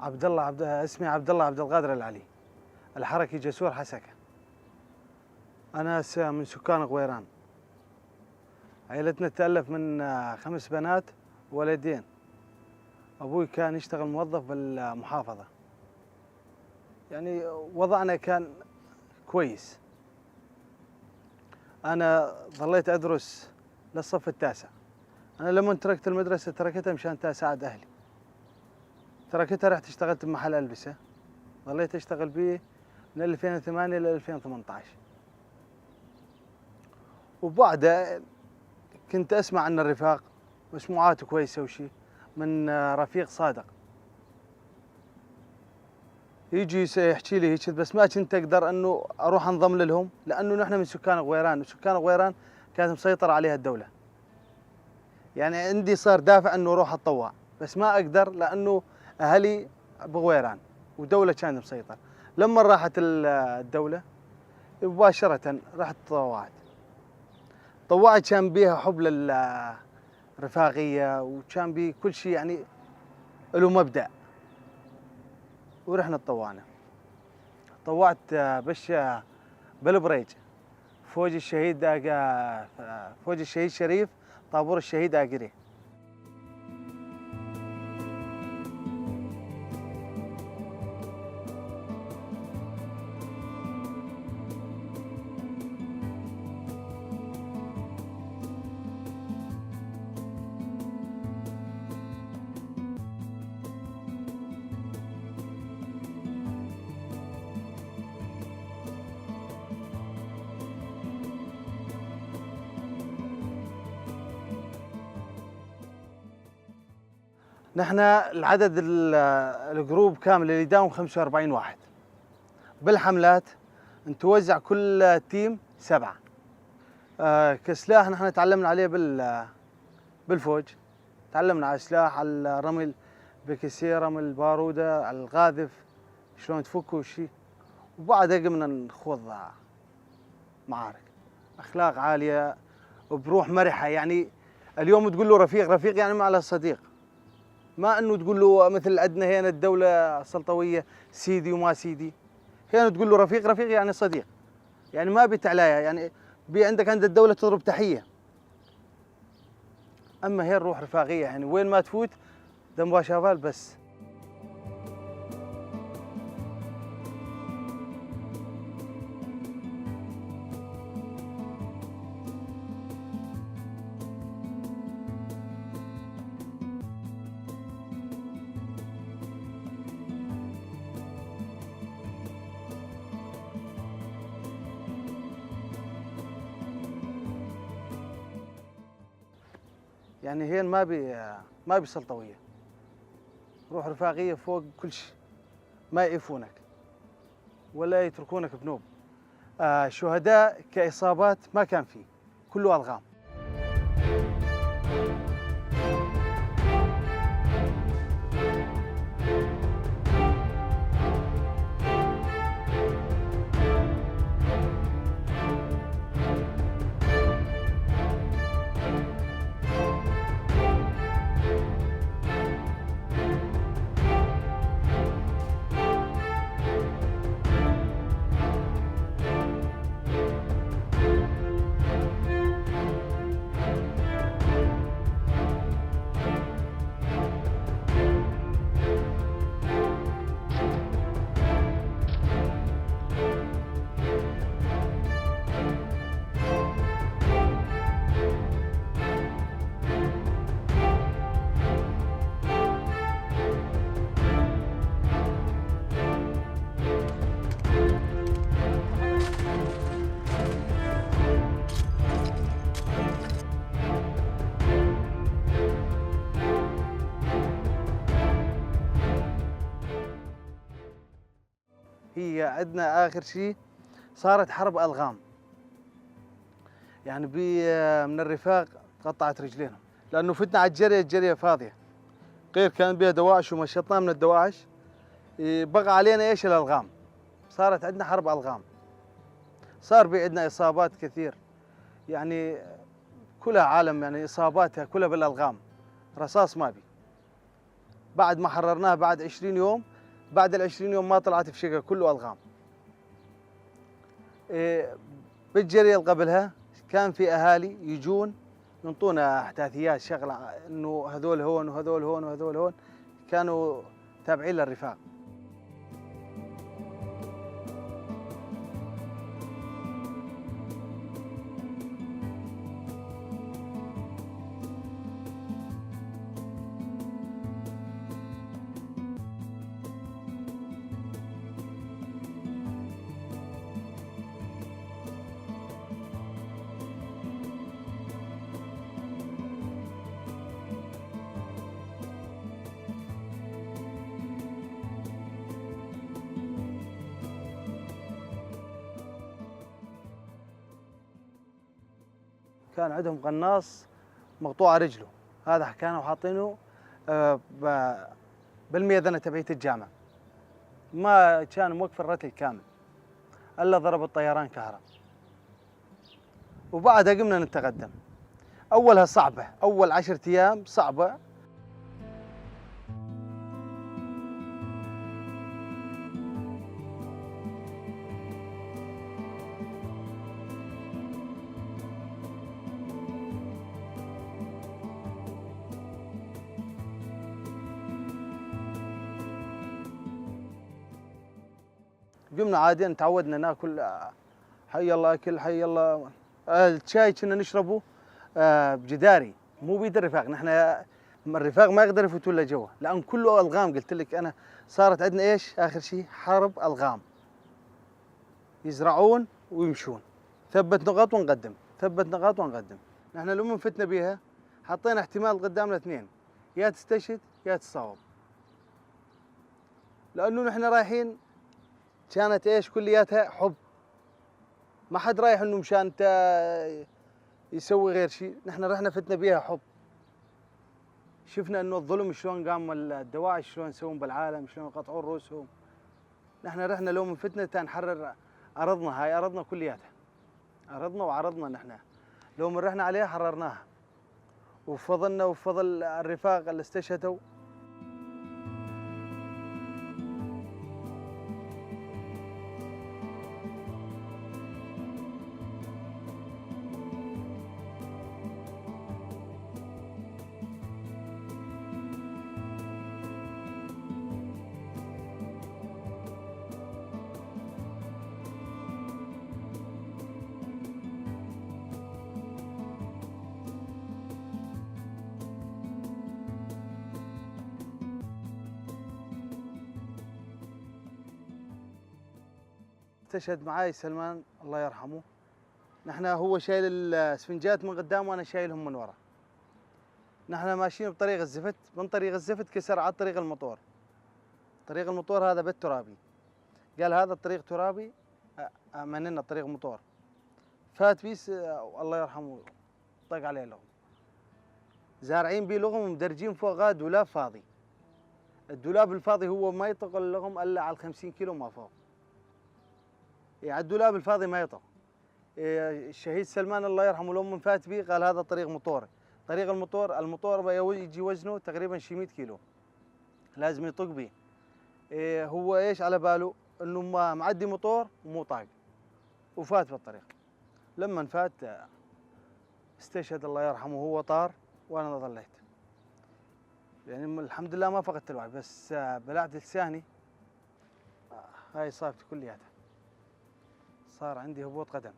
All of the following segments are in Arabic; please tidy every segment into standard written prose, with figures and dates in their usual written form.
اسمي عبد الله عبد القادر العلي، الحركي جسور حسكة. أنا من سكان غويران. عائلتنا تألف من 5 بنات وولدين. أبوي كان يشتغل موظف بالمحافظة، يعني وضعنا كان كويس. أنا ظليت أدرس للصف التاسع. أنا لما تركت المدرسة تركتها مشان أساعد أهلي. تركتها رحت اشتغلت بمحل ألبسة، ظليت أشتغل به من 2008 إلى 2018. وبعدها كنت أسمع عن الرفاق مسموعات كويسة وشي من رفيق صادق، يجي يحكي لي هيك، بس ما كنت أقدر أنه أروح أنضم لهم، لأنه نحن من سكان غويران، وسكان غويران كانت مسيطرة عليها الدولة. يعني عندي صار دافع أنه أروح أتطوع، بس ما أقدر لأنه أهلي بغويران ودولة كانت مسيطرة. لما راحت الدولة مباشرة رحت تطوعت. طوعت كان بيها حب للرفاقية، وكان بي كل شيء يعني له مبدأ. ورحنا تطوعنا. طوعت بالبريج، فوج الشهيد شريف، طابور الشهيد آقري. نحن العدد الجروب كامل اللي يداوم 45 واحد. بالحملات نتوزع كل تيم 7. كسلاح نحن تعلمنا عليه بالفوج. تعلمنا على السلاح، على الرمل بكسير، رمل البارودة، على القاذف، شلون تفك وشي. وبعدها قمنا نخوض معارك. أخلاق عالية وبروح مرحة. يعني اليوم تقول له رفيق يعني مع له صديق، ما انه تقول له مثل عندنا هنا الدوله السلطويه سيدي وما سيدي. هنا تقول له رفيق يعني صديق، يعني ما بتعلايا، يعني عندك عند الدوله تضرب تحيه. اما هي الروح رفاقيه، يعني وين ما تفوت دم شافال بس. يعني هي ما بي سلطويه، روح رفاقيه فوق كل شيء. ما يعيفونك ولا يتركونك بنوب. شهداء كاصابات ما كان فيه، كله الغام. هي عندنا آخر شيء صارت حرب ألغام. يعني من الرفاق قطعت رجلينهم، لأنه فتنا على الجرية فاضية، غير كان بها دواعش ومشطنا من الدواعش. بقى علينا إيش الألغام. صارت عندنا حرب ألغام، صار بي عندنا إصابات كثير، يعني كلها عالم، يعني إصاباتها كلها بالألغام. رصاص ما بي. بعد ما حررناه بعد 20 يوم بعد ال20 يوم ما طلعت في شقة كله ألغام. بالجرية اللي قبلها كان في أهالي يجون ينطونا أحداثيات شغلة إنه هذول هون وهذول هون وهذول هون، كانوا تابعين للرفاق. كان عندهم قناص مقطوعة رجله، هذا كانوا حاطينه بالميذنة تبعية الجامع، ما كان موقف الرتل كامل الا ضرب الطيران كهرب. وبعدها قمنا نتقدم. اولها صعبة، اول 10 ايام صعبة. قمنا عادي تعودنا ناكل، حي الله اكل حي الله. الشاي كنا نشربه بجداري مو بيد الرفاق، نحن الرفاق ما يقدر يفوتوا له جوا لان كله الغام. قلت لك انا صارت عندنا ايش اخر شيء؟ حرب الغام، يزرعون ويمشون، ثبت نقاط ونقدم، ثبت نقاط ونقدم. نحن لما فتنا بيها حطينا احتمال قدامنا اثنين، يا تستشهد يا تصاوب، لانه نحن رايحين كانت ايش كلياتها حب، ما حد رايح انه مشان يسوي غير شيء. نحن رحنا فتنا بيها حب، شفنا انه الظلم شلون قام، الدواعش شلون يسوون بالعالم، شلون يقطعون رؤوسهم. نحن رحنا لو من فتنة نحرر ارضنا، هاي ارضنا كلياتها، ارضنا وعرضنا. نحن لو من رحنا عليها حررناها، وفضلنا وفضل الرفاق اللي استشهدوا. استشهد معاي سلمان الله يرحمه. نحن هو شايل الاسفنجات من قدام وانا شايلهم من ورا. نحن ماشيين بطريق الزفت، من طريق الزفت كسر على طريق المطور. طريق المطور هذا بيت ترابي، قال هذا الطريق ترابي، امننا طريق مطور. فات بيس الله يرحمه طق عليه لغم، زارعين بيه لغم ومدرجين فوقه دولاب فاضي. الدولاب الفاضي هو ما يطق اللغم الا على 50 كيلو ما فوق، يعني الدولاب الفاضي ما يطق. الشهيد سلمان الله يرحمه لو من فات بيه قال هذا طريق مطور. طريق المطور يجي وزنه تقريبا شي 100 كيلو، لازم يطق بيه. هو ايش على باله؟ انه ما معدي مطور ومو طاق، وفات بالطريق. لما فات استشهد الله يرحمه، هو طار وانا ظليت. يعني الحمد لله ما فقدت الوعي، بس بلعت لساني، هاي صابتي كلياتها، صار عندي هبوط قدم.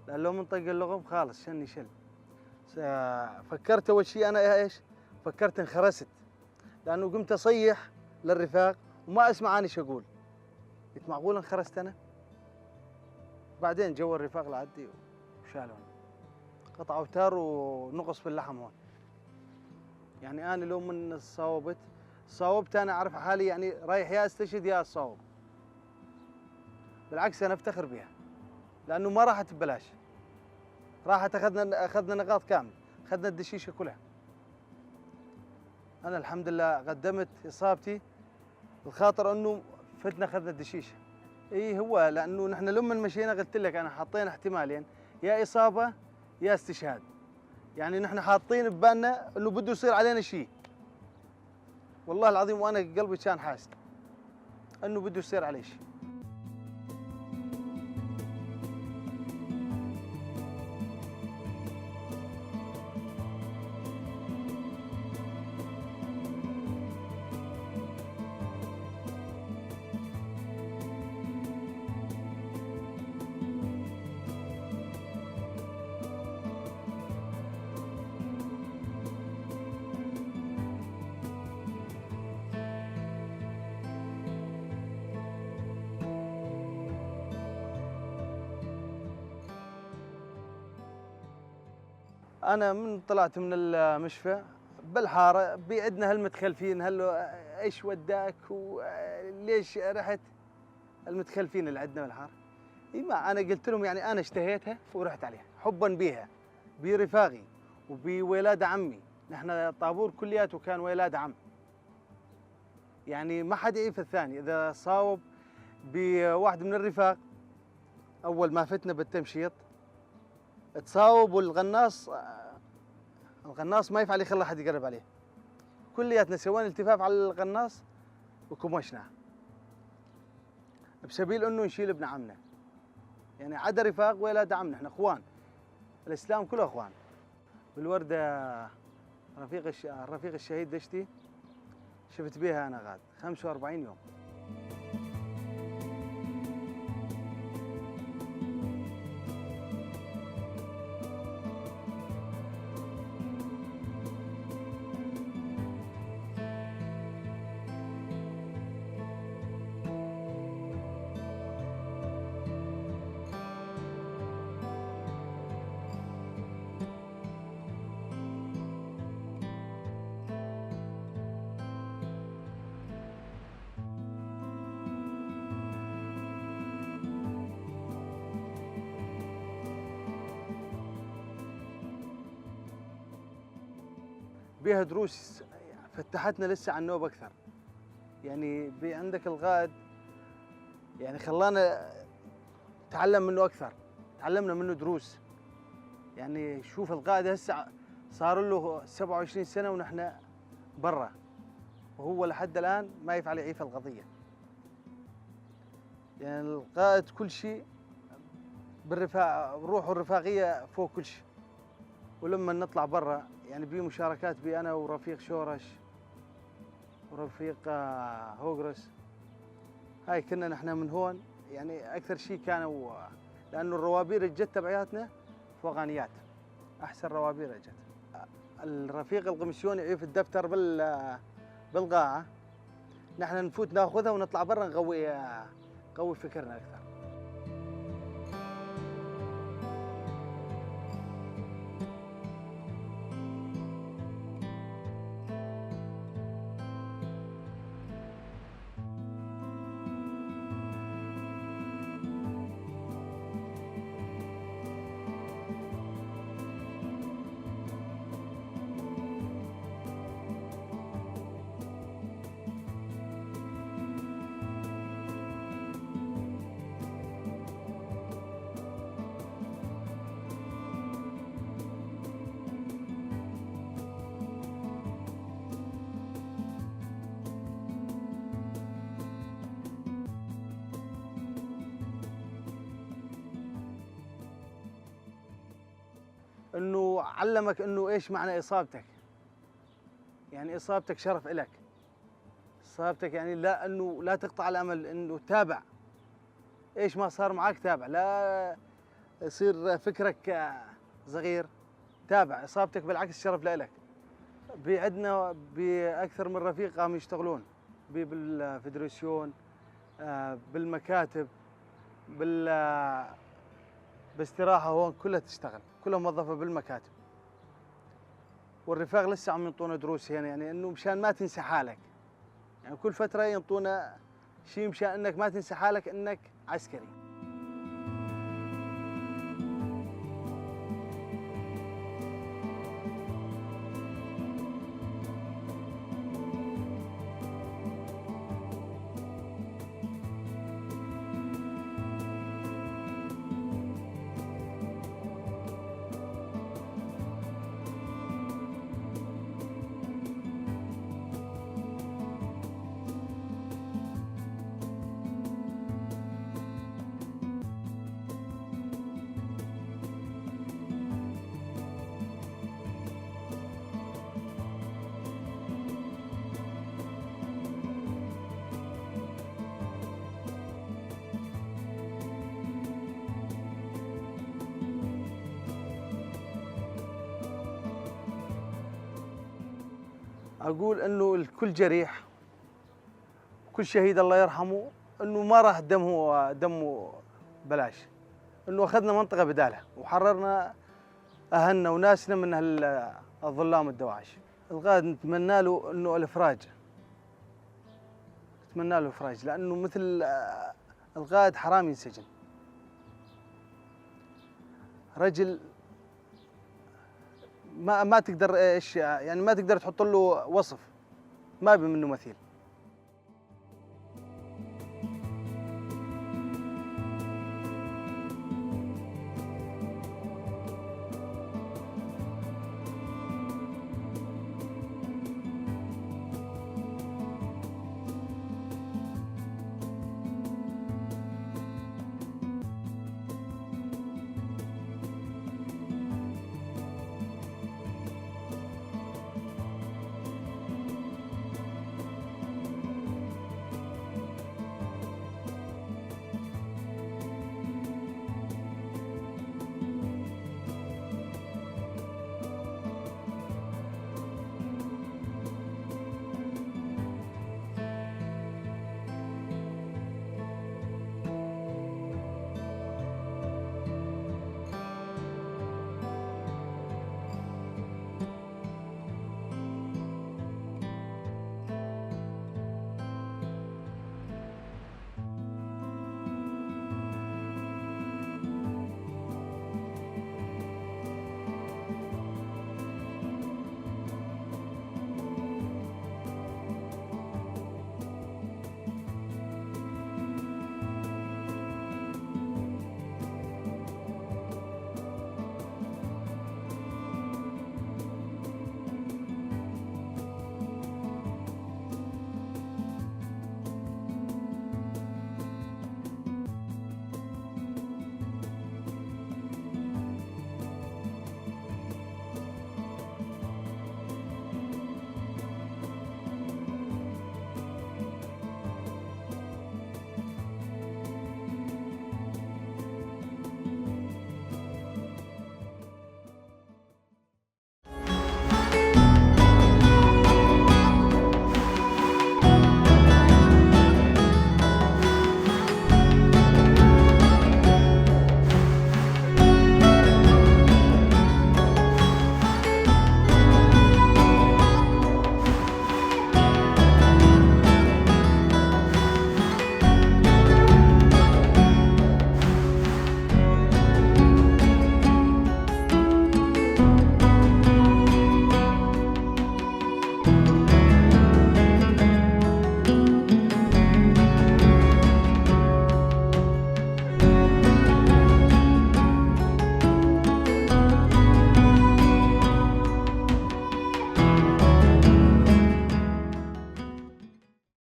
لأن لو منطق اللغم خالص شني شل. فكرت اول شيء انا ايش؟ فكرت انخرست، لانه قمت اصيح للرفاق وما اسمع انا ايش اقول. قلت معقول انخرست انا؟ بعدين جو الرفاق لعدي وشالون، قطع اوتار ونقص في اللحم هون. يعني انا لو من صوبت انا اعرف حالي، يعني رايح يا استشهد يا اصاوب. بالعكس انا افتخر بها، لانه ما راحت ببلاش، راحت اخذنا نقاط كامل، اخذنا الدشيشه كلها. انا الحمد لله قدمت اصابتي الخاطر انه فتنا اخذنا الدشيشه. اي هو لانه نحن لما مشينا قلت لك انا حطينا احتمالين، يا اصابه يا استشهاد. يعني نحن حاطين ببالنا انه بده يصير علينا شيء. والله العظيم وانا قلبي كان حاسس انه بده يصير عليه شيء. أنا من طلعت من المشفى بالحارة بيعدنا هالمتخلفين إيش وداك وليش رحت المتخلفين اللي عندنا بالحارة. إي ما أنا قلت لهم يعني أنا اشتهيتها ورحت عليها حبا بيها برفاقي وبولاد عمي. نحن الطابور كلياته كان ولاد عم، يعني ما حد يعيف الثاني. إذا صاوب بواحد من الرفاق أول ما فتنا بالتمشيط تصاوب، والغناص ما ينفع يخلي حد يقرب عليه. كلياتنا سوينا التفاف على الغناص وكمشنا بسبيل انه نشيل ابن عمنا. يعني عدا رفاق ولاد عمنا، احنا اخوان، الاسلام كله اخوان. بالورده الرفيق الشهيد دشتي شفت بيها انا غاد 45 يوم. بيها دروس فتحتنا لسه على النوب اكثر. يعني عندك القائد يعني خلانا نتعلم منه اكثر، تعلمنا منه دروس. يعني شوف القائد هسه صار له 27 سنه ونحن برا، وهو لحد الان ما يفعل يعيف القضيه. يعني القائد كل شيء روحه الرفاقيه فوق كل شيء. ولما نطلع برا يعني بمشاركات بي انا ورفيق شورش ورفيق هوغرس، هاي كنا نحن من هون. يعني اكثر شيء كانوا لانه الروابير الجت تبعياتنا فوقانيات، احسن روابير اجت. الرفيق القمشيوني يعيف الدفتر بالقاعه، نحن نفوت ناخذها ونطلع برا نقوي فكرنا اكثر. انه علمك انه ايش معنى اصابتك. يعني اصابتك شرف إلك، اصابتك يعني لا انه لا تقطع الامل، انه تابع ايش ما صار معك، تابع، لا يصير فكرك صغير، تابع اصابتك بالعكس شرف لك. عندنا باكثر من رفيق قاموا يشتغلون بالفدراسيون، بالمكاتب، باستراحه هون كلها تشتغل، كلها موظفه بالمكاتب. والرفاق لسه عم ينطونا دروس هنا، يعني انه مشان ما تنسى حالك. يعني كل فتره ينطونا شيء مشان انك ما تنسى حالك انك عسكري. اقول انه الكل جريح، كل شهيد الله يرحمه، انه ما راح دمه بلاش، انه اخذنا منطقه بدالها وحررنا اهلنا وناسنا من الظلام الدواعش. القائد نتمنى له انه الافراج، نتمنى له الافراج، لانه مثل القائد حرام ينسجن. رجل ما تقدر ايش يعني، ما تقدر تحط له وصف، ما بي منه مثيل.